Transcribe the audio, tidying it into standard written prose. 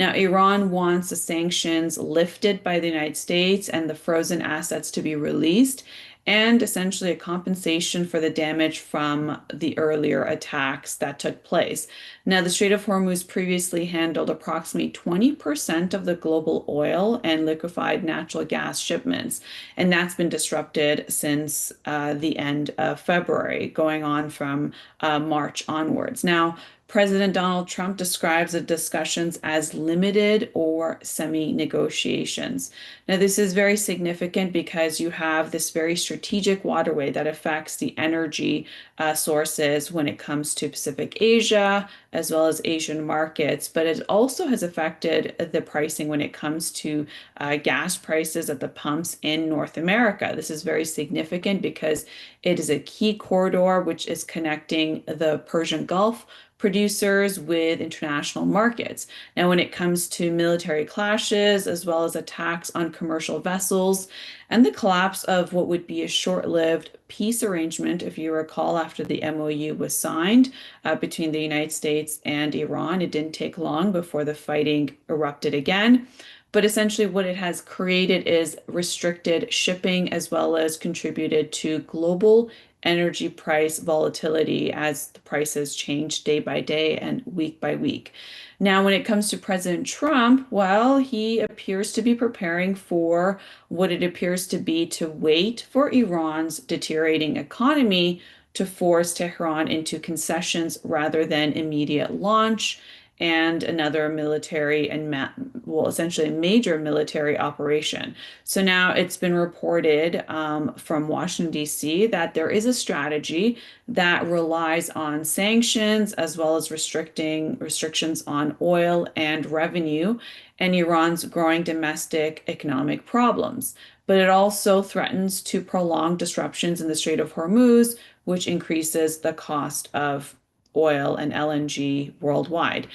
Now, Iran wants the sanctions lifted by the United States and the frozen assets to be released, and essentially a compensation for the damage from the earlier attacks that took place. Now, the Strait of Hormuz previously handled approximately 20% of the global oil and liquefied natural gas shipments, and that's been disrupted since the end of February, going on from March onwards. Now, President Donald Trump describes the discussions as limited or semi-negotiations. Now, this is very significant because you have this very strategic waterway that affects the energy sources when it comes to Pacific Asia as well as Asian markets, but it also has affected the pricing when it comes to gas prices at the pumps in North America. This is very significant because it is a key corridor which is connecting the Persian Gulf producers with international markets. Now, when it comes to military clashes, as well as attacks on commercial vessels, and the collapse of what would be a short-lived peace arrangement, if you recall, after the MOU was signed between the United States and Iran, it didn't take long before the fighting erupted again. But essentially, what it has created is restricted shipping as well as contributed to global energy price volatility as the prices change day by day and week by week. Now, when it comes to President Trump, well, he appears to be preparing for what it appears to be to wait for Iran's deteriorating economy to force Tehran into concessions rather than immediate launch and another military and well, essentially a major military operation. So now it's been reported from Washington, D.C., that there is a strategy that relies on sanctions as well as restrictions on oil and revenue and Iran's growing domestic economic problems. But it also threatens to prolong disruptions in the Strait of Hormuz, which increases the cost of oil and LNG worldwide.